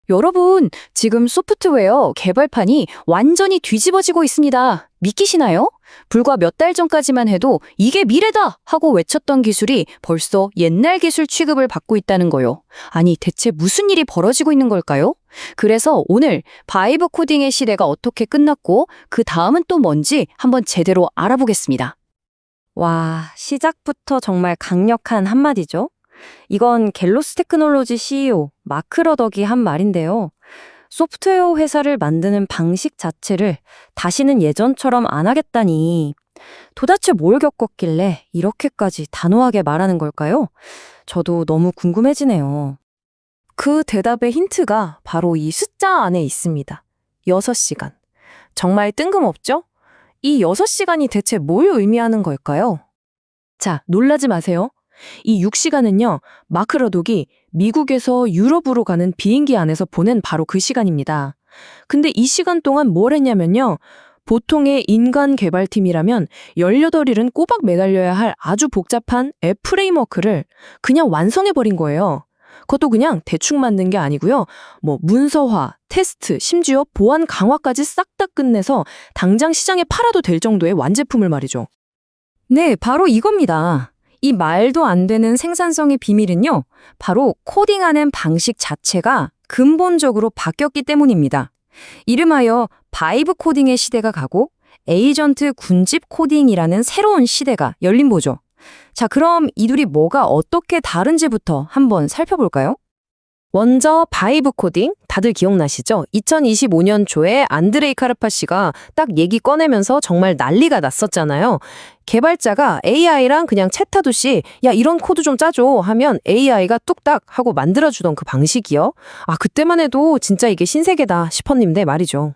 여러분, 지금 소프트웨어 개발판이 완전히 뒤집어지고 있습니다. 믿기시나요? 불과 몇 달 전까지만 해도 이게 미래다 하고 외쳤던 기술이 벌써 옛날 기술 취급을 받고 있다는 거요. 아니, 대체 무슨 일이 벌어지고 있는 걸까요? 그래서 오늘 바이브 코딩의 시대가 어떻게 끝났고 그 다음은 또 뭔지 한번 제대로 알아보겠습니다. 와, 시작부터 정말 강력한 한마디죠? 이건 갤로스 테크놀로지 CEO 마크 러덕이 한 말인데요. 소프트웨어 회사를 만드는 방식 자체를 다시는 예전처럼 안 하겠다니. 도대체 뭘 겪었길래 이렇게까지 단호하게 말하는 걸까요? 저도 너무 궁금해지네요. 그 대답의 힌트가 바로 이 숫자 안에 있습니다. 6시간. 정말 뜬금없죠? 이 6시간이 대체 뭘 의미하는 걸까요? 자, 놀라지 마세요. 이 6시간은요, 마크 러독이 미국에서 유럽으로 가는 비행기 안에서 보낸 바로 그 시간입니다. 근데 이 시간 동안 뭘 했냐면요, 보통의 인간 개발팀이라면 18일은 꼬박 매달려야 할 아주 복잡한 앱 프레임워크를 그냥 완성해버린 거예요. 그것도 그냥 대충 만든 게 아니고요. 문서화, 테스트, 심지어 보안 강화까지 싹 다 끝내서 당장 시장에 팔아도 될 정도의 완제품을 말이죠. 네, 바로 이겁니다. 이 말도 안 되는 생산성의 비밀은요, 바로 코딩하는 방식 자체가 근본적으로 바뀌었기 때문입니다. 이름하여 바이브 코딩의 시대가 가고 에이전트 군집 코딩이라는 새로운 시대가 열린 거죠. 자, 그럼 이 둘이 뭐가 어떻게 다른지부터 한번 살펴볼까요? 먼저 바이브 코딩, 다들 기억나시죠? 2025년 초에 안드레이 카르파 씨가 딱 얘기 꺼내면서 정말 난리가 났었잖아요. 개발자가 AI랑 그냥 챗하듯이 야 이런 코드 좀 짜줘 하면 AI가 뚝딱 하고 만들어주던 그 방식이요. 그때만 해도 진짜 이게 신세계다 싶었는데 말이죠.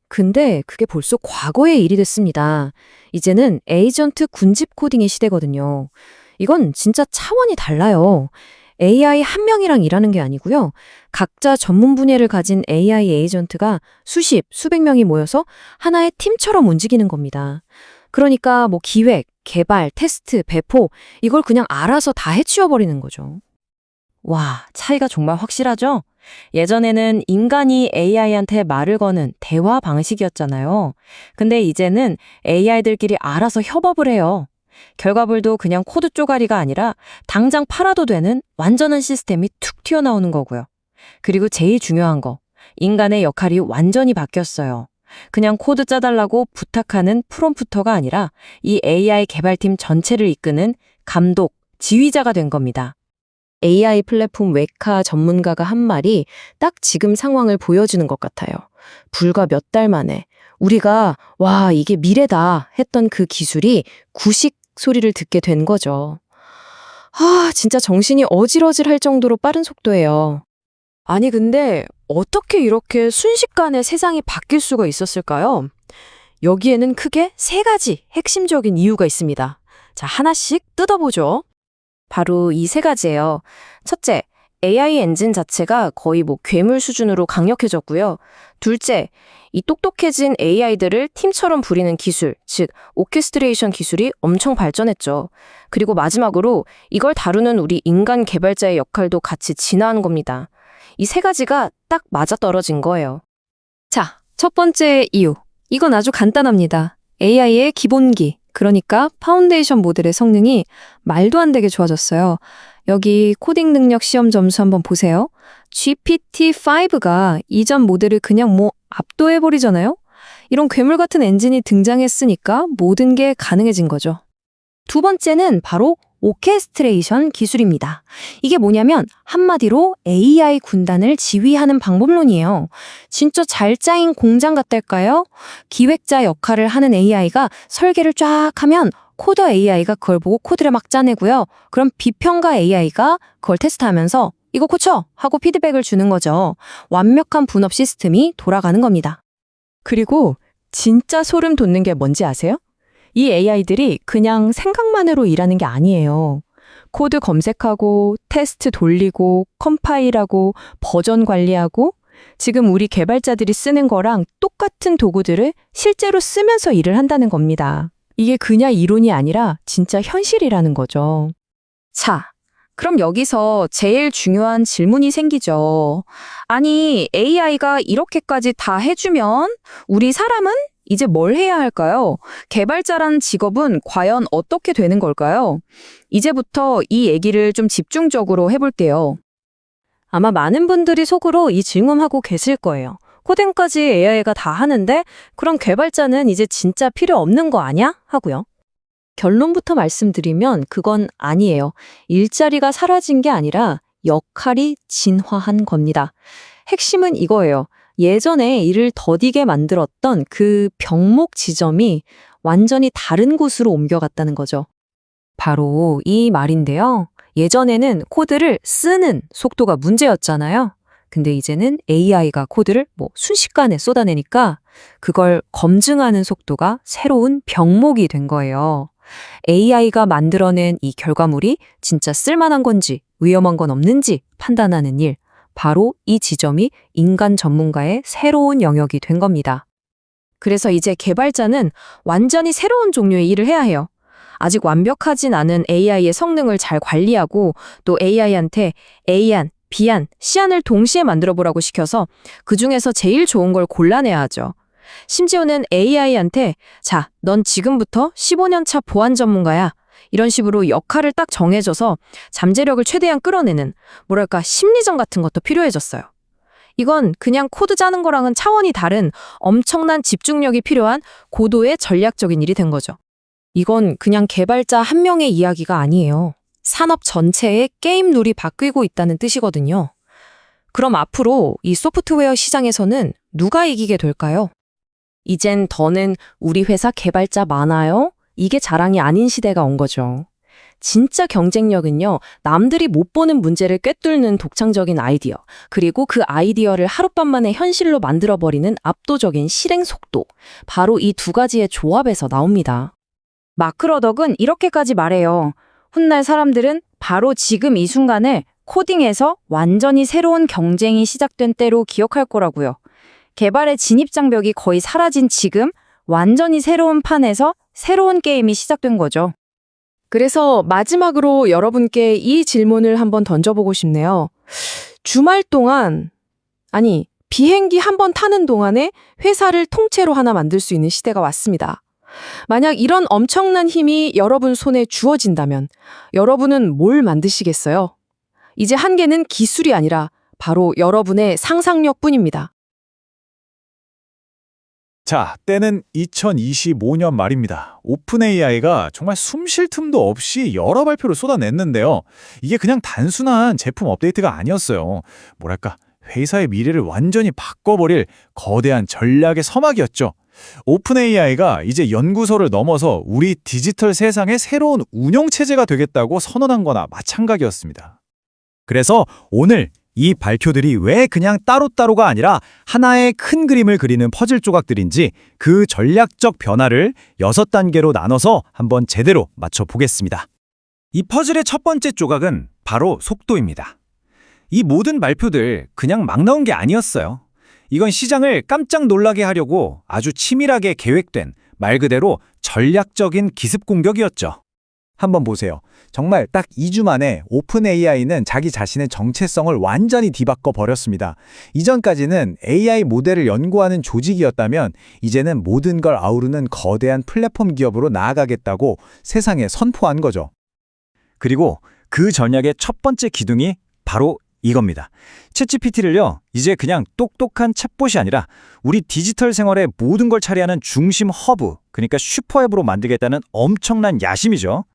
근데 그게 벌써 과거의 일이 됐습니다. 이제는 에이전트 군집 코딩의 시대거든요. 이건 진짜 차원이 달라요. AI 한 명이랑 일하는 게 아니고요. 각자 전문 분야를 가진 AI 에이전트가 수십, 수백 명이 모여서 하나의 팀처럼 움직이는 겁니다. 그러니까 기획, 개발, 테스트, 배포 이걸 그냥 알아서 다 해치워버리는 거죠. 와, 차이가 정말 확실하죠? 예전에는 인간이 AI한테 말을 거는 대화 방식이었잖아요. 근데 이제는 AI들끼리 알아서 협업을 해요. 결과물도 그냥 코드 쪼가리가 아니라 당장 팔아도 되는 완전한 시스템이 툭 튀어나오는 거고요. 그리고 제일 중요한 거, 인간의 역할이 완전히 바뀌었어요. 그냥 코드 짜달라고 부탁하는 프롬프터가 아니라 이 AI 개발팀 전체를 이끄는 감독, 지휘자가 된 겁니다. AI 플랫폼 웨카 전문가가 한 말이 딱 지금 상황을 보여주는 것 같아요. 불과 몇 달 만에 우리가 와 이게 미래다 했던 그 기술이 구식 소리를 듣게 된 거죠. 진짜 정신이 어질어질할 정도로 빠른 속도예요. 아니 근데 어떻게 이렇게 순식간에 세상이 바뀔 수가 있었을까요? 여기에는 크게 세 가지 핵심적인 이유가 있습니다. 자, 하나씩 뜯어보죠. 바로 이 세 가지예요. 첫째, AI 엔진 자체가 거의 괴물 수준으로 강력해졌고요. 둘째, 이 똑똑해진 AI들을 팀처럼 부리는 기술, 즉 오케스트레이션 기술이 엄청 발전했죠. 그리고 마지막으로 이걸 다루는 우리 인간 개발자의 역할도 같이 진화한 겁니다. 이 세 가지가 딱 맞아떨어진 거예요. 자, 첫 번째 이유. 이건 아주 간단합니다. AI의 기본기, 그러니까 파운데이션 모델의 성능이 말도 안 되게 좋아졌어요. 여기 코딩 능력 시험 점수 한번 보세요. GPT-5가 이전 모델을 그냥 압도해버리잖아요? 이런 괴물 같은 엔진이 등장했으니까 모든 게 가능해진 거죠. 두 번째는 바로 오케스트레이션 기술입니다. 이게 뭐냐면 한마디로 AI 군단을 지휘하는 방법론이에요. 진짜 잘 짜인 공장 같달까요? 기획자 역할을 하는 AI가 설계를 쫙 하면 코더 AI가 그걸 보고 코드를 막 짜내고요. 그럼 비평가 AI가 그걸 테스트하면서 이거 고쳐! 하고 피드백을 주는 거죠. 완벽한 분업 시스템이 돌아가는 겁니다. 그리고 진짜 소름 돋는 게 뭔지 아세요? 이 AI들이 그냥 생각만으로 일하는 게 아니에요. 코드 검색하고, 테스트 돌리고, 컴파일하고, 버전 관리하고, 지금 우리 개발자들이 쓰는 거랑 똑같은 도구들을 실제로 쓰면서 일을 한다는 겁니다. 이게 그냥 이론이 아니라 진짜 현실이라는 거죠. 자, 그럼 여기서 제일 중요한 질문이 생기죠. 아니, AI가 이렇게까지 다 해주면 우리 사람은 이제 뭘 해야 할까요? 개발자라는 직업은 과연 어떻게 되는 걸까요? 이제부터 이 얘기를 좀 집중적으로 해볼게요. 아마 많은 분들이 속으로 이 질문하고 계실 거예요. 코딩까지 AI가 다 하는데 그럼 개발자는 이제 진짜 필요 없는 거 아냐? 하고요. 결론부터 말씀드리면 그건 아니에요. 일자리가 사라진 게 아니라 역할이 진화한 겁니다. 핵심은 이거예요. 예전에 일을 더디게 만들었던 그 병목 지점이 완전히 다른 곳으로 옮겨갔다는 거죠. 바로 이 말인데요. 예전에는 코드를 쓰는 속도가 문제였잖아요. 근데 이제는 AI가 코드를 순식간에 쏟아내니까 그걸 검증하는 속도가 새로운 병목이 된 거예요. AI가 만들어낸 이 결과물이 진짜 쓸만한 건지 위험한 건 없는지 판단하는 일, 바로 이 지점이 인간 전문가의 새로운 영역이 된 겁니다. 그래서 이제 개발자는 완전히 새로운 종류의 일을 해야 해요. 아직 완벽하진 않은 AI의 성능을 잘 관리하고 또 AI한테 A안, B안, C안을 동시에 만들어 보라고 시켜서 그중에서 제일 좋은 걸 골라내야 하죠. 심지어는 AI한테 자, 넌 지금부터 15년 차 보안 전문가야. 이런 식으로 역할을 딱 정해줘서 잠재력을 최대한 끌어내는 뭐랄까 심리전 같은 것도 필요해졌어요. 이건 그냥 코드 짜는 거랑은 차원이 다른 엄청난 집중력이 필요한 고도의 전략적인 일이 된 거죠. 이건 그냥 개발자 한 명의 이야기가 아니에요. 산업 전체의 게임 룰이 바뀌고 있다는 뜻이거든요. 그럼 앞으로 이 소프트웨어 시장에서는 누가 이기게 될까요? 이젠 더는 우리 회사 개발자 많아요? 이게 자랑이 아닌 시대가 온 거죠. 진짜 경쟁력은요, 남들이 못 보는 문제를 꿰뚫는 독창적인 아이디어, 그리고 그 아이디어를 하룻밤만에 현실로 만들어버리는 압도적인 실행 속도, 바로 이 두 가지의 조합에서 나옵니다. 마크 러덕은 이렇게까지 말해요. 훗날 사람들은 바로 지금 이 순간을 코딩에서 완전히 새로운 경쟁이 시작된 때로 기억할 거라고요. 개발의 진입장벽이 거의 사라진 지금, 완전히 새로운 판에서 새로운 게임이 시작된 거죠. 그래서 마지막으로 여러분께 이 질문을 한번 던져보고 싶네요. 주말 동안, 아니, 비행기 한 번 타는 동안에 회사를 통째로 하나 만들 수 있는 시대가 왔습니다. 만약 이런 엄청난 힘이 여러분 손에 주어진다면 여러분은 뭘 만드시겠어요? 이제 한계는 기술이 아니라 바로 여러분의 상상력뿐입니다. 자, 때는 2025년 말입니다. 오픈 AI가 정말 숨 쉴 틈도 없이 여러 발표를 쏟아냈는데요. 이게 그냥 단순한 제품 업데이트가 아니었어요. 뭐랄까, 회사의 미래를 완전히 바꿔버릴 거대한 전략의 서막이었죠. 오픈 AI가 이제 연구소를 넘어서 우리 디지털 세상의 새로운 운영체제가 되겠다고 선언한 거나 마찬가지였습니다. 그래서 오늘 이 발표들이 왜 그냥 따로따로가 아니라 하나의 큰 그림을 그리는 퍼즐 조각들인지 그 전략적 변화를 6단계로 나눠서 한번 제대로 맞춰보겠습니다. 이 퍼즐의 첫 번째 조각은 바로 속도입니다. 이 모든 발표들 그냥 막 나온 게 아니었어요. 이건 시장을 깜짝 놀라게 하려고 아주 치밀하게 계획된 말 그대로 전략적인 기습 공격이었죠. 한번 보세요. 정말 딱 2주 만에 오픈 AI는 자기 자신의 정체성을 완전히 뒤바꿔 버렸습니다. 이전까지는 AI 모델을 연구하는 조직이었다면 이제는 모든 걸 아우르는 거대한 플랫폼 기업으로 나아가겠다고 세상에 선포한 거죠. 그리고 그 전략의 첫 번째 기둥이 바로 이겁니다. 챗GPT를요, 이제 그냥 똑똑한 챗봇이 아니라 우리 디지털 생활의 모든 걸 차리하는 중심 허브, 그러니까 슈퍼앱으로 만들겠다는 엄청난 야심이죠.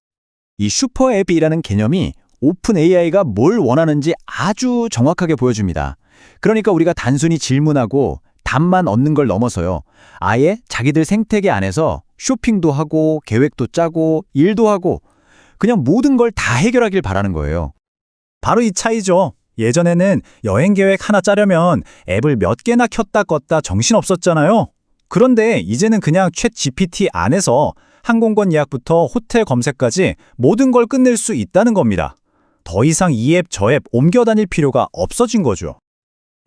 이 슈퍼앱이라는 개념이 오픈 AI가 뭘 원하는지 아주 정확하게 보여줍니다. 그러니까 우리가 단순히 질문하고 답만 얻는 걸 넘어서요. 아예 자기들 생태계 안에서 쇼핑도 하고 계획도 짜고 일도 하고 그냥 모든 걸 다 해결하길 바라는 거예요. 바로 이 차이죠. 예전에는 여행 계획 하나 짜려면 앱을 몇 개나 켰다 껐다 정신없었잖아요. 그런데 이제는 그냥 챗 GPT 안에서 항공권 예약부터 호텔 검색까지 모든 걸 끝낼 수 있다는 겁니다. 더 이상 이 앱 저 앱 옮겨 다닐 필요가 없어진 거죠.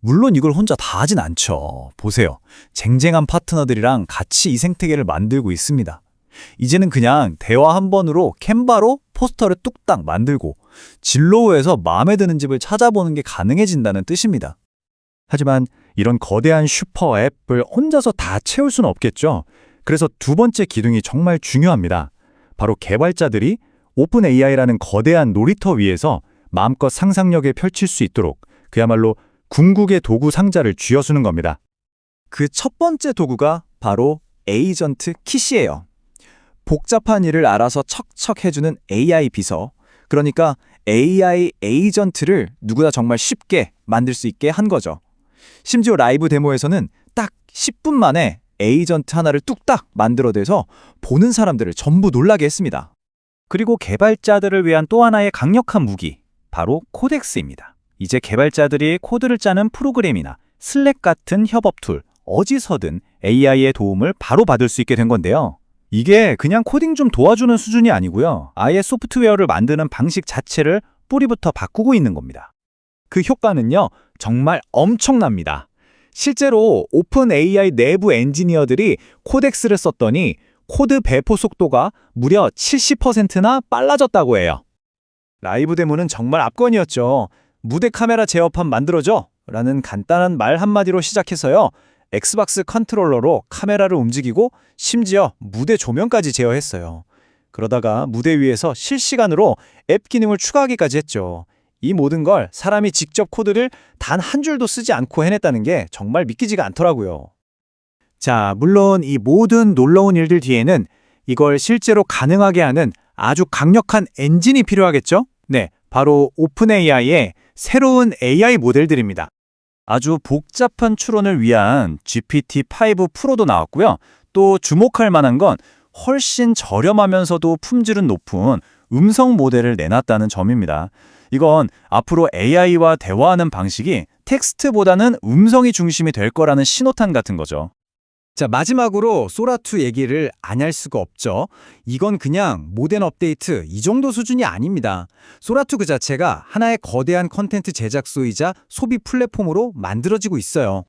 물론 이걸 혼자 다 하진 않죠. 보세요. 쟁쟁한 파트너들이랑 같이 이 생태계를 만들고 있습니다. 이제는 그냥 대화 한 번으로 캔바로 포스터를 뚝딱 만들고 진로우에서 마음에 드는 집을 찾아보는 게 가능해진다는 뜻입니다. 하지만 이런 거대한 슈퍼 앱을 혼자서 다 채울 수는 없겠죠. 그래서 두 번째 기둥이 정말 중요합니다. 바로 개발자들이 오픈 AI라는 거대한 놀이터 위에서 마음껏 상상력을 펼칠 수 있도록 그야말로 궁극의 도구 상자를 쥐어주는 겁니다. 그 첫 번째 도구가 바로 에이전트 킷이에요. 복잡한 일을 알아서 척척 해주는 AI 비서, 그러니까 AI 에이전트를 누구나 정말 쉽게 만들 수 있게 한 거죠. 심지어 라이브 데모에서는 딱 10분 만에 에이전트 하나를 뚝딱 만들어내서 보는 사람들을 전부 놀라게 했습니다. 그리고 개발자들을 위한 또 하나의 강력한 무기, 바로 코덱스입니다. 이제 개발자들이 코드를 짜는 프로그램이나 슬랙 같은 협업 툴, 어디서든 AI의 도움을 바로 받을 수 있게 된 건데요. 이게 그냥 코딩 좀 도와주는 수준이 아니고요. 아예 소프트웨어를 만드는 방식 자체를 뿌리부터 바꾸고 있는 겁니다. 그 효과는요, 정말 엄청납니다. 실제로 오픈 AI 내부 엔지니어들이 코덱스를 썼더니 코드 배포 속도가 무려 70%나 빨라졌다고 해요. 라이브 데모는 정말 압권이었죠. 무대 카메라 제어판 만들어줘! 라는 간단한 말 한마디로 시작해서요. 엑스박스 컨트롤러로 카메라를 움직이고 심지어 무대 조명까지 제어했어요. 그러다가 무대 위에서 실시간으로 앱 기능을 추가하기까지 했죠. 이 모든 걸 사람이 직접 코드를 단 한 줄도 쓰지 않고 해냈다는 게 정말 믿기지가 않더라고요. 자, 물론 이 모든 놀라운 일들 뒤에는 이걸 실제로 가능하게 하는 아주 강력한 엔진이 필요하겠죠? 네, 바로 오픈 AI의 새로운 AI 모델들입니다. 아주 복잡한 추론을 위한 GPT-5 프로도 나왔고요. 또 주목할 만한 건 훨씬 저렴하면서도 품질은 높은 음성 모델을 내놨다는 점입니다. 이건 앞으로 AI와 대화하는 방식이 텍스트보다는 음성이 중심이 될 거라는 신호탄 같은 거죠. 자, 마지막으로 소라2 얘기를 안 할 수가 없죠. 이건 그냥 모델 업데이트 이 정도 수준이 아닙니다. 소라2 그 자체가 하나의 거대한 컨텐츠 제작소이자 소비 플랫폼으로 만들어지고 있어요.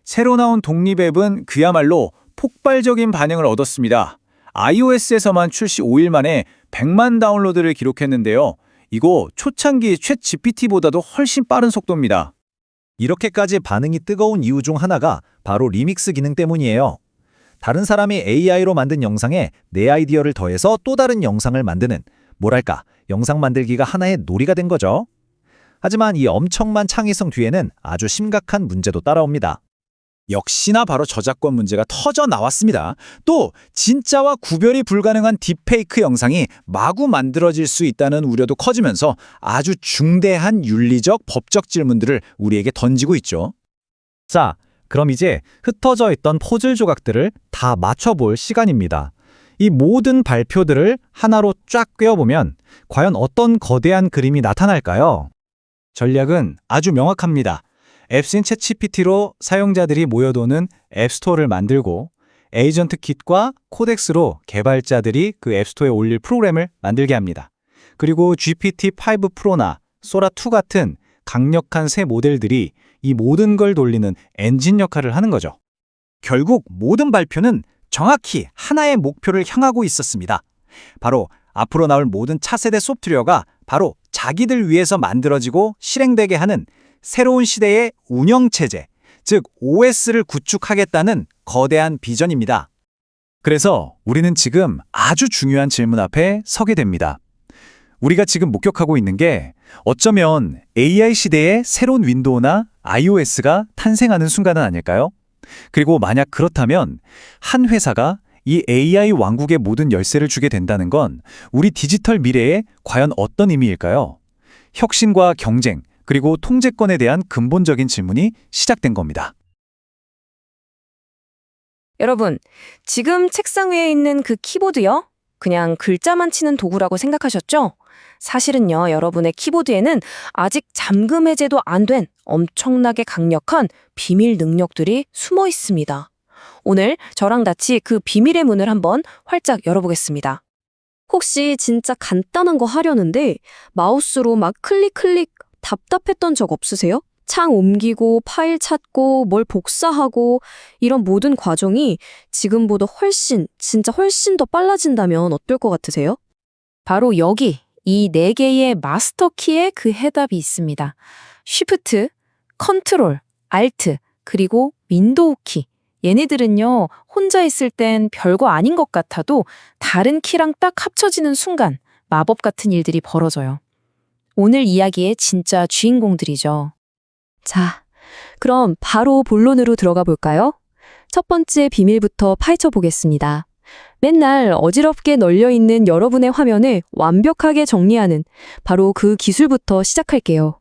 새로 나온 독립 앱은 그야말로 폭발적인 반응을 얻었습니다. iOS에서만 출시 5일 만에 100만 다운로드를 기록했는데요. 이거 초창기 챗 GPT보다도 훨씬 빠른 속도입니다. 이렇게까지 반응이 뜨거운 이유 중 하나가 바로 리믹스 기능 때문이에요. 다른 사람이 AI로 만든 영상에 내 아이디어를 더해서 또 다른 영상을 만드는, 뭐랄까, 영상 만들기가 하나의 놀이가 된 거죠. 하지만 이 엄청난 창의성 뒤에는 아주 심각한 문제도 따라옵니다. 역시나 바로 저작권 문제가 터져 나왔습니다. 또 진짜와 구별이 불가능한 딥페이크 영상이 마구 만들어질 수 있다는 우려도 커지면서 아주 중대한 윤리적, 법적 질문들을 우리에게 던지고 있죠. 자, 그럼 이제 흩어져 있던 퍼즐 조각들을 다 맞춰볼 시간입니다. 이 모든 발표들을 하나로 쫙 꿰어보면 과연 어떤 거대한 그림이 나타날까요? 전략은 아주 명확합니다. 앱신 챗GPT로 사용자들이 모여도는 앱스토어를 만들고 에이전트 킷과 코덱스로 개발자들이 그 앱스토어에 올릴 프로그램을 만들게 합니다. 그리고 GPT-5 프로나 소라2 같은 강력한 새 모델들이 이 모든 걸 돌리는 엔진 역할을 하는 거죠. 결국 모든 발표는 정확히 하나의 목표를 향하고 있었습니다. 바로 앞으로 나올 모든 차세대 소프트웨어가 바로 자기들 위해서 만들어지고 실행되게 하는 새로운 시대의 운영체제, 즉 OS를 구축하겠다는 거대한 비전입니다. 그래서 우리는 지금 아주 중요한 질문 앞에 서게 됩니다. 우리가 지금 목격하고 있는 게 어쩌면 AI 시대의 새로운 윈도우나 iOS가 탄생하는 순간은 아닐까요? 그리고 만약 그렇다면 한 회사가 이 AI 왕국의 모든 열쇠를 주게 된다는 건 우리 디지털 미래에 과연 어떤 의미일까요? 혁신과 경쟁, 그리고 통제권에 대한 근본적인 질문이 시작된 겁니다. 여러분, 지금 책상 위에 있는 그 키보드요? 그냥 글자만 치는 도구라고 생각하셨죠? 사실은요, 여러분의 키보드에는 아직 잠금 해제도 안 된 엄청나게 강력한 비밀 능력들이 숨어 있습니다. 오늘 저랑 같이 그 비밀의 문을 한번 활짝 열어보겠습니다. 혹시 진짜 간단한 거 하려는데 마우스로 막 클릭 답답했던 적 없으세요? 창 옮기고 파일 찾고 뭘 복사하고 이런 모든 과정이 지금보다 진짜 훨씬 더 빨라진다면 어떨 것 같으세요? 바로 여기 이 4개의 마스터 키에 그 해답이 있습니다. Shift, 컨트롤, Alt, 그리고 윈도우 키. 얘네들은요, 혼자 있을 땐 별거 아닌 것 같아도 다른 키랑 딱 합쳐지는 순간 마법 같은 일들이 벌어져요. 오늘 이야기의 진짜 주인공들이죠. 자, 그럼 바로 본론으로 들어가 볼까요? 첫 번째 비밀부터 파헤쳐 보겠습니다. 맨날 어지럽게 널려있는 여러분의 화면을 완벽하게 정리하는 바로 그 기술부터 시작할게요.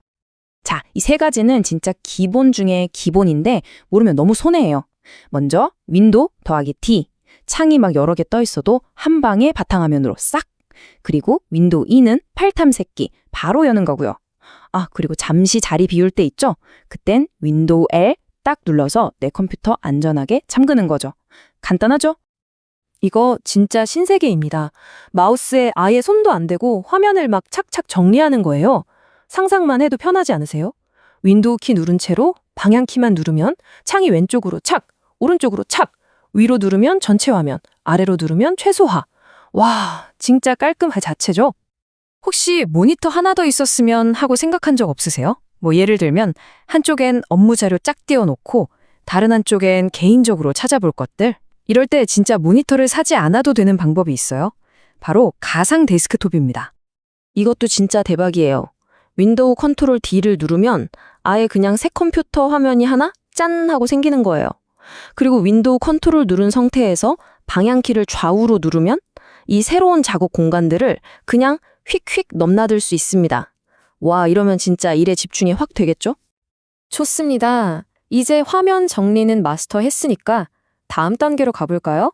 자, 이 3가지는 진짜 기본 중에 기본인데 모르면 너무 손해예요. 먼저 윈도우 더하기 T. 창이 막 여러 개 떠 있어도 한 방에 바탕화면으로 싹. 그리고 윈도우 E는 팔 탐색기 바로 여는 거고요. 아, 그리고 잠시 자리 비울 때 있죠? 그땐 윈도우 L 딱 눌러서 내 컴퓨터 안전하게 잠그는 거죠. 간단하죠? 이거 진짜 신세계입니다. 마우스에 아예 손도 안 대고 화면을 막 착착 정리하는 거예요. 상상만 해도 편하지 않으세요? 윈도우 키 누른 채로 방향키만 누르면 창이 왼쪽으로 착, 오른쪽으로 착, 위로 누르면 전체 화면, 아래로 누르면 최소화. 와, 진짜 깔끔한 자체죠? 혹시 모니터 하나 더 있었으면 하고 생각한 적 없으세요? 뭐 예를 들면 한쪽엔 업무 자료 쫙 띄워놓고 다른 한쪽엔 개인적으로 찾아볼 것들. 이럴 때 진짜 모니터를 사지 않아도 되는 방법이 있어요. 바로 가상 데스크톱입니다. 이것도 진짜 대박이에요. 윈도우 컨트롤 D를 누르면 아예 그냥 새 컴퓨터 화면이 하나 짠 하고 생기는 거예요. 그리고 윈도우 컨트롤 누른 상태에서 방향키를 좌우로 누르면 이 새로운 작업 공간들을 그냥 휙휙 넘나들 수 있습니다. 와, 이러면 진짜 일에 집중이 확 되겠죠? 좋습니다. 이제 화면 정리는 마스터했으니까 다음 단계로 가볼까요?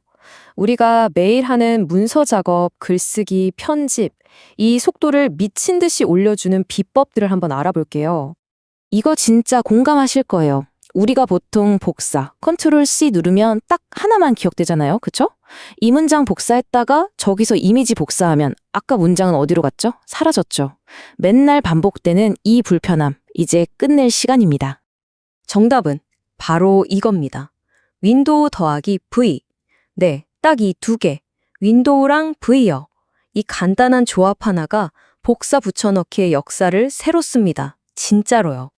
우리가 매일 하는 문서 작업, 글쓰기, 편집, 이 속도를 미친 듯이 올려주는 비법들을 한번 알아볼게요. 이거 진짜 공감하실 거예요. 우리가 보통 복사, 컨트롤 C 누르면 딱 하나만 기억되잖아요. 그쵸? 이 문장 복사했다가 저기서 이미지 복사하면 아까 문장은 어디로 갔죠? 사라졌죠. 맨날 반복되는 이 불편함, 이제 끝낼 시간입니다. 정답은 바로 이겁니다. 윈도우 더하기 V. 네, 딱 이 2개. 윈도우랑 V요. 이 간단한 조합 하나가 복사 붙여넣기의 역사를 새로 씁니다. 진짜로요.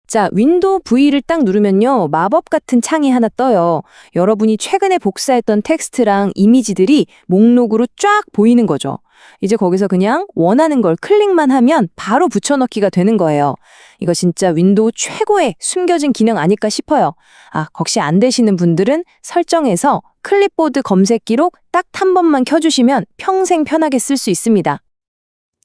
자, 윈도우 V를 딱 누르면요, 마법 같은 창이 하나 떠요. 여러분이 최근에 복사했던 텍스트랑 이미지들이 목록으로 쫙 보이는 거죠. 이제 거기서 그냥 원하는 걸 클릭만 하면 바로 붙여넣기가 되는 거예요. 이거 진짜 윈도우 최고의 숨겨진 기능 아닐까 싶어요. 아, 혹시 안 되시는 분들은 설정에서 클립보드 검색기로 딱 한 번만 켜주시면 평생 편하게 쓸 수 있습니다.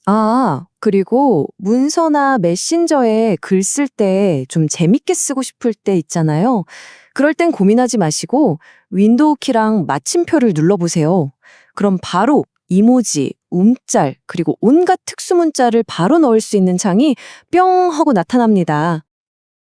아, 그리고 문서나 메신저에 글 쓸 때 좀 재밌게 쓰고 싶을 때 있잖아요. 그럴 땐 고민하지 마시고 윈도우 키랑 마침표를 눌러보세요. 그럼 바로 이모지, 움짤, 그리고 온갖 특수 문자를 바로 넣을 수 있는 창이 뿅 하고 나타납니다.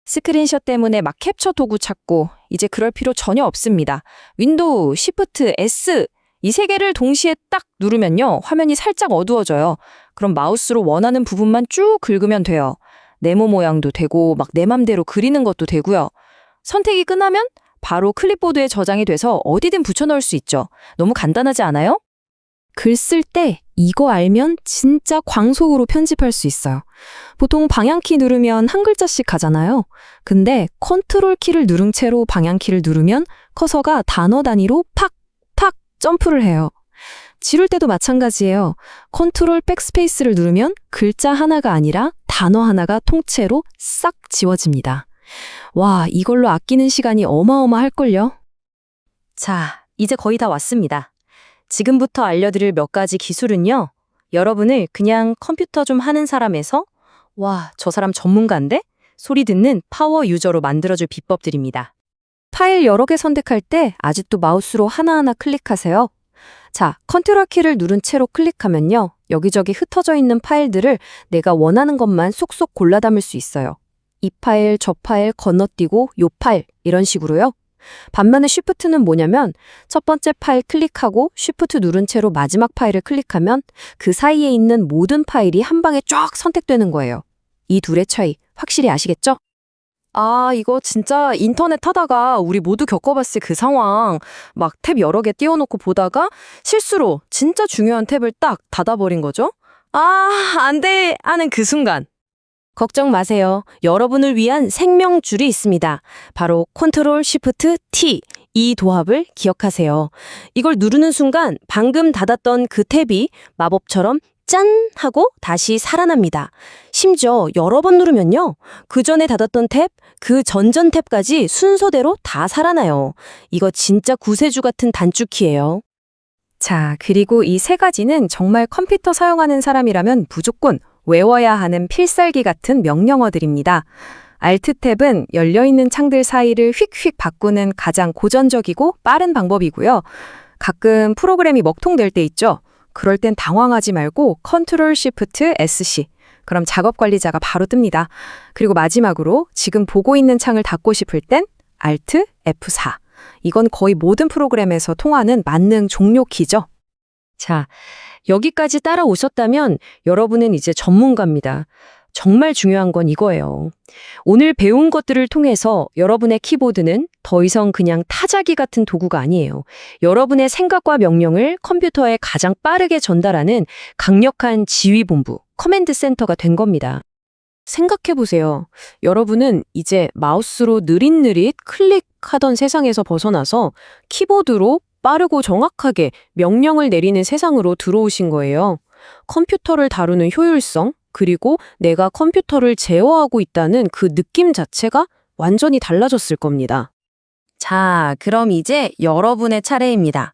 스크린샷 때문에 막 캡처 도구 찾고 이제 그럴 필요 전혀 없습니다. 윈도우, Shift, S 이 3개를 동시에 딱 누르면요, 화면이 살짝 어두워져요. 그럼 마우스로 원하는 부분만 쭉 긁으면 돼요. 네모 모양도 되고 막 내 맘대로 그리는 것도 되고요. 선택이 끝나면 바로 클립보드에 저장이 돼서 어디든 붙여넣을 수 있죠. 너무 간단하지 않아요? 글 쓸 때 이거 알면 진짜 광속으로 편집할 수 있어요. 보통 방향키 누르면 한 글자씩 가잖아요. 근데 컨트롤 키를 누른 채로 방향키를 누르면 커서가 단어 단위로 팍팍 점프를 해요. 지울 때도 마찬가지예요. 컨트롤 백스페이스를 누르면 글자 하나가 아니라 단어 하나가 통째로 싹 지워집니다. 와, 이걸로 아끼는 시간이 어마어마할걸요? 자, 이제 거의 다 왔습니다. 지금부터 알려드릴 몇 가지 기술은요, 여러분을 그냥 컴퓨터 좀 하는 사람에서 와, 저 사람 전문가인데? 소리 듣는 파워 유저로 만들어줄 비법들입니다. 파일 여러 개 선택할 때 아직도 마우스로 하나하나 클릭하세요. 자, 컨트롤 키를 누른 채로 클릭하면요, 여기저기 흩어져 있는 파일들을 내가 원하는 것만 쏙쏙 골라 담을 수 있어요. 이 파일, 저 파일 건너뛰고 요 파일 이런 식으로요. 반면에 Shift는 뭐냐면 첫 번째 파일 클릭하고 Shift 누른 채로 마지막 파일을 클릭하면 그 사이에 있는 모든 파일이 한 방에 쫙 선택되는 거예요. 이 둘의 차이 확실히 아시겠죠? 아, 이거 진짜 인터넷 하다가 우리 모두 겪어봤을 그 상황. 막 탭 여러 개 띄워놓고 보다가 실수로 진짜 중요한 탭을 딱 닫아버린 거죠? 아, 안 돼! 하는 그 순간. 걱정 마세요. 여러분을 위한 생명줄이 있습니다. 바로 컨트롤 쉬프트 T. 이 도합을 기억하세요. 이걸 누르는 순간 방금 닫았던 그 탭이 마법처럼 짠! 하고 다시 살아납니다. 심지어 여러 번 누르면요. 그 전에 닫았던 탭, 그 전전 탭까지 순서대로 다 살아나요. 이거 진짜 구세주 같은 단축키예요. 자, 그리고 이 세 가지는 정말 컴퓨터 사용하는 사람이라면 무조건 외워야 하는 필살기 같은 명령어들입니다. Alt 탭은 열려있는 창들 사이를 휙휙 바꾸는 가장 고전적이고 빠른 방법이고요. 가끔 프로그램이 먹통될 때 있죠. 그럴 땐 당황하지 말고 Ctrl Shift SC. 그럼 작업 관리자가 바로 뜹니다. 그리고 마지막으로 지금 보고 있는 창을 닫고 싶을 땐 Alt F4. 이건 거의 모든 프로그램에서 통하는 만능 종료 키죠. 자, 여기까지 따라오셨다면 여러분은 이제 전문가입니다. 정말 중요한 건 이거예요. 오늘 배운 것들을 통해서 여러분의 키보드는 더 이상 그냥 타자기 같은 도구가 아니에요. 여러분의 생각과 명령을 컴퓨터에 가장 빠르게 전달하는 강력한 지휘본부, 커맨드 센터가 된 겁니다. 생각해보세요. 여러분은 이제 마우스로 느릿느릿 클릭하던 세상에서 벗어나서 키보드로 빠르고 정확하게 명령을 내리는 세상으로 들어오신 거예요. 컴퓨터를 다루는 효율성, 그리고 내가 컴퓨터를 제어하고 있다는 그 느낌 자체가 완전히 달라졌을 겁니다. 자, 그럼 이제 여러분의 차례입니다.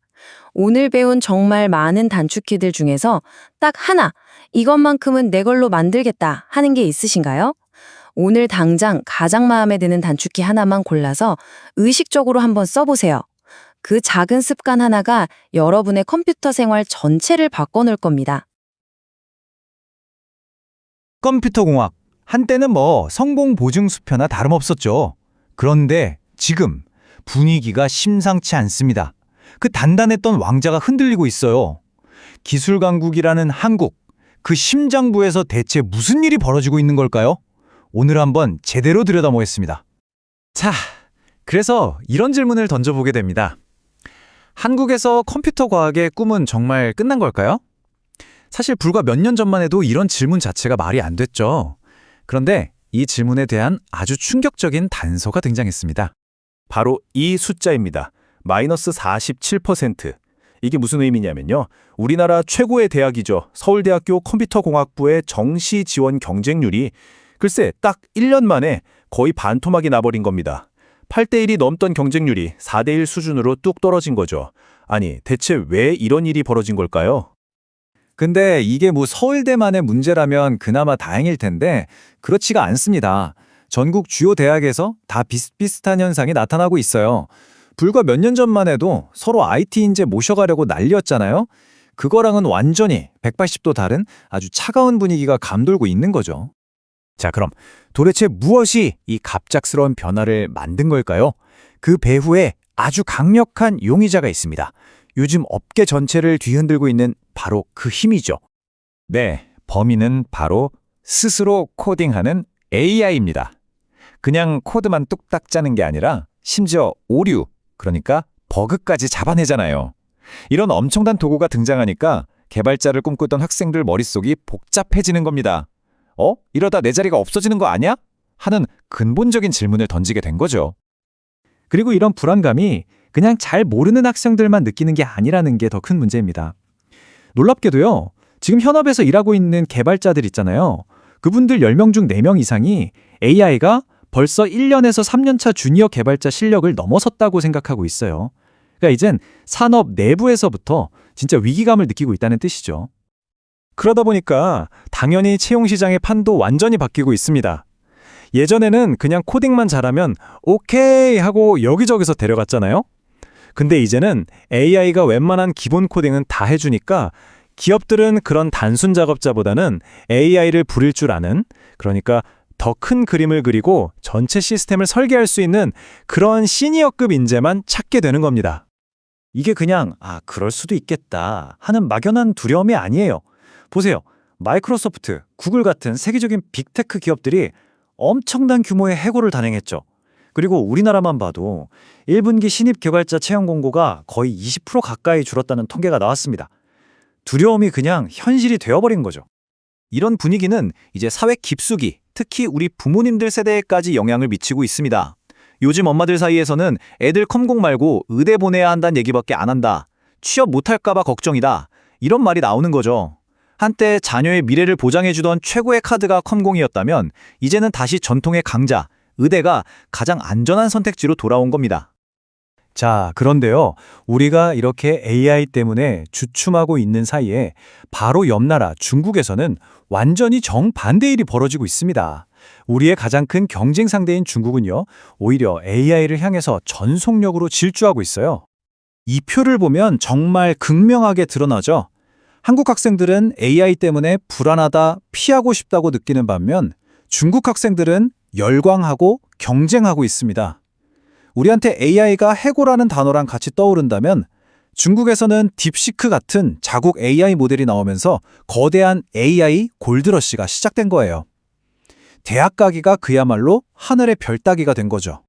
오늘 배운 정말 많은 단축키들 중에서 딱 하나, 이것만큼은 내 걸로 만들겠다 하는 게 있으신가요? 오늘 당장 가장 마음에 드는 단축키 하나만 골라서 의식적으로 한번 써보세요. 그 작은 습관 하나가 여러분의 컴퓨터 생활 전체를 바꿔놓을 겁니다. 컴퓨터 공학. 한때는 성공 보증 수표나 다름없었죠. 그런데 지금 분위기가 심상치 않습니다. 그 단단했던 왕자가 흔들리고 있어요. 기술 강국이라는 한국, 그 심장부에서 대체 무슨 일이 벌어지고 있는 걸까요? 오늘 한번 제대로 들여다보겠습니다. 자, 그래서 이런 질문을 던져보게 됩니다. 한국에서 컴퓨터 과학의 꿈은 정말 끝난 걸까요? 사실 불과 몇 년 전만 해도 이런 질문 자체가 말이 안 됐죠. 그런데 이 질문에 대한 아주 충격적인 단서가 등장했습니다. 바로 이 숫자입니다. 마이너스 47%. 이게 무슨 의미냐면요. 우리나라 최고의 대학이죠. 서울대학교 컴퓨터공학부의 정시 지원 경쟁률이 글쎄 딱 1년 만에 거의 반토막이 나버린 겁니다. 8대1이 넘던 경쟁률이 4대1 수준으로 뚝 떨어진 거죠. 아니, 대체 왜 이런 일이 벌어진 걸까요? 근데 이게 서울대만의 문제라면 그나마 다행일 텐데 그렇지가 않습니다. 전국 주요 대학에서 다 비슷비슷한 현상이 나타나고 있어요. 불과 몇 년 전만 해도 서로 IT 인재 모셔가려고 난리였잖아요. 그거랑은 완전히 180도 다른 아주 차가운 분위기가 감돌고 있는 거죠. 자, 그럼 도대체 무엇이 이 갑작스러운 변화를 만든 걸까요? 그 배후에 아주 강력한 용의자가 있습니다. 요즘 업계 전체를 뒤흔들고 있는 바로 그 힘이죠. 네, 범인은 바로 스스로 코딩하는 AI입니다. 그냥 코드만 뚝딱 짜는 게 아니라 심지어 오류, 그러니까 버그까지 잡아내잖아요. 이런 엄청난 도구가 등장하니까 개발자를 꿈꾸던 학생들 머릿속이 복잡해지는 겁니다. 이러다 내 자리가 없어지는 거 아니야? 하는 근본적인 질문을 던지게 된 거죠. 그리고 이런 불안감이 그냥 잘 모르는 학생들만 느끼는 게 아니라는 게 더 큰 문제입니다. 놀랍게도요, 지금 현업에서 일하고 있는 개발자들 있잖아요. 그분들 10명 중 4명 이상이 AI가 벌써 1년에서 3년차 주니어 개발자 실력을 넘어섰다고 생각하고 있어요. 그러니까 이젠 산업 내부에서부터 진짜 위기감을 느끼고 있다는 뜻이죠. 그러다 보니까 당연히 채용 시장의 판도 완전히 바뀌고 있습니다. 예전에는 그냥 코딩만 잘하면 오케이 하고 여기저기서 데려갔잖아요. 근데 이제는 AI가 웬만한 기본 코딩은 다 해주니까 기업들은 그런 단순 작업자보다는 AI를 부릴 줄 아는, 그러니까 더 큰 그림을 그리고 전체 시스템을 설계할 수 있는 그런 시니어급 인재만 찾게 되는 겁니다. 이게 그냥 그럴 수도 있겠다 하는 막연한 두려움이 아니에요. 보세요. 마이크로소프트, 구글 같은 세계적인 빅테크 기업들이 엄청난 규모의 해고를 단행했죠. 그리고 우리나라만 봐도 1분기 신입 개발자 채용 공고가 거의 20% 가까이 줄었다는 통계가 나왔습니다. 두려움이 그냥 현실이 되어버린 거죠. 이런 분위기는 이제 사회 깊숙이, 특히 우리 부모님들 세대에까지 영향을 미치고 있습니다. 요즘 엄마들 사이에서는 애들 컴공 말고 의대 보내야 한다는 얘기밖에 안 한다. 취업 못할까봐 걱정이다. 이런 말이 나오는 거죠. 한때 자녀의 미래를 보장해주던 최고의 카드가 컴공이었다면 이제는 다시 전통의 강자, 의대가 가장 안전한 선택지로 돌아온 겁니다. 자, 그런데요. 우리가 이렇게 AI 때문에 주춤하고 있는 사이에 바로 옆 나라 중국에서는 완전히 정반대 일이 벌어지고 있습니다. 우리의 가장 큰 경쟁 상대인 중국은요, 오히려 AI를 향해서 전속력으로 질주하고 있어요. 이 표를 보면 정말 극명하게 드러나죠. 한국 학생들은 AI 때문에 불안하다, 피하고 싶다고 느끼는 반면 중국 학생들은 열광하고 경쟁하고 있습니다. 우리한테 AI가 해고라는 단어랑 같이 떠오른다면 중국에서는 딥시크 같은 자국 AI 모델이 나오면서 거대한 AI 골드러시가 시작된 거예요. 대학 가기가 그야말로 하늘의 별 따기가 된 거죠.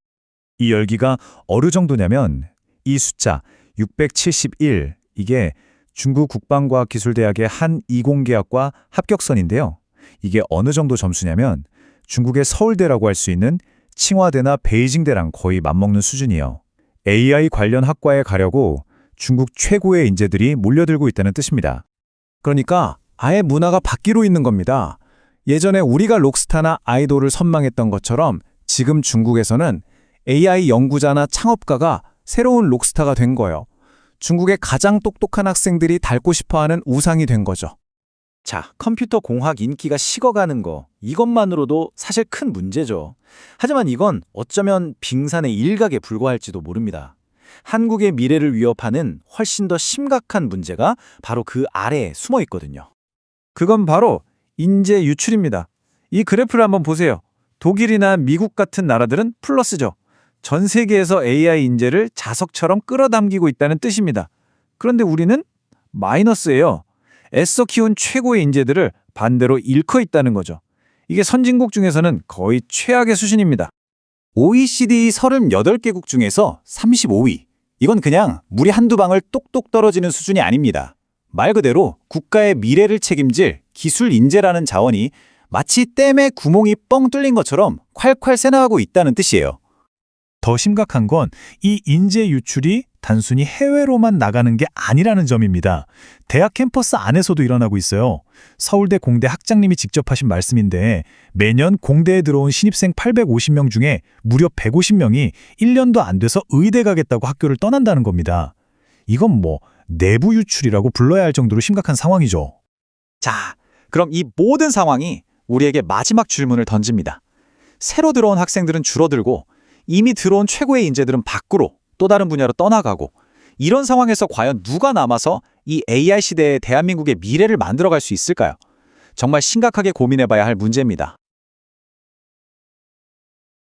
이 열기가 어느 정도냐면 이 숫자 671, 이게 중국 국방과학기술대학의 한 이공계학과 합격선인데요. 이게 어느 정도 점수냐면 중국의 서울대라고 할 수 있는 칭화대나 베이징대랑 거의 맞먹는 수준이에요. AI 관련 학과에 가려고 중국 최고의 인재들이 몰려들고 있다는 뜻입니다. 그러니까 아예 문화가 바뀌고 있는 겁니다. 예전에 우리가 록스타나 아이돌을 선망했던 것처럼 지금 중국에서는 AI 연구자나 창업가가 새로운 록스타가 된 거예요. 중국의 가장 똑똑한 학생들이 닮고 싶어하는 우상이 된 거죠. 자, 컴퓨터 공학 인기가 식어가는 거, 이것만으로도 사실 큰 문제죠. 하지만 이건 어쩌면 빙산의 일각에 불과할지도 모릅니다. 한국의 미래를 위협하는 훨씬 더 심각한 문제가 바로 그 아래에 숨어 있거든요. 그건 바로 인재 유출입니다. 이 그래프를 한번 보세요. 독일이나 미국 같은 나라들은 플러스죠. 전 세계에서 AI 인재를 자석처럼 끌어당기고 있다는 뜻입니다. 그런데 우리는 마이너스예요. 애써 키운 최고의 인재들을 반대로 잃고 있다는 거죠. 이게 선진국 중에서는 거의 최악의 수준입니다. OECD 38개국 중에서 35위. 이건 그냥 물이 한두 방울 똑똑 떨어지는 수준이 아닙니다. 말 그대로 국가의 미래를 책임질 기술 인재라는 자원이 마치 댐에 구멍이 뻥 뚫린 것처럼 콸콸 새나가고 있다는 뜻이에요. 더 심각한 건 이 인재 유출이 단순히 해외로만 나가는 게 아니라는 점입니다. 대학 캠퍼스 안에서도 일어나고 있어요. 서울대 공대 학장님이 직접 하신 말씀인데 매년 공대에 들어온 신입생 850명 중에 무려 150명이 1년도 안 돼서 의대 가겠다고 학교를 떠난다는 겁니다. 이건 뭐 내부 유출이라고 불러야 할 정도로 심각한 상황이죠. 자, 그럼 이 모든 상황이 우리에게 마지막 질문을 던집니다. 새로 들어온 학생들은 줄어들고 이미 들어온 최고의 인재들은 밖으로 또 다른 분야로 떠나가고, 이런 상황에서 과연 누가 남아서 이 AI 시대의 대한민국의 미래를 만들어갈 수 있을까요? 정말 심각하게 고민해봐야 할 문제입니다.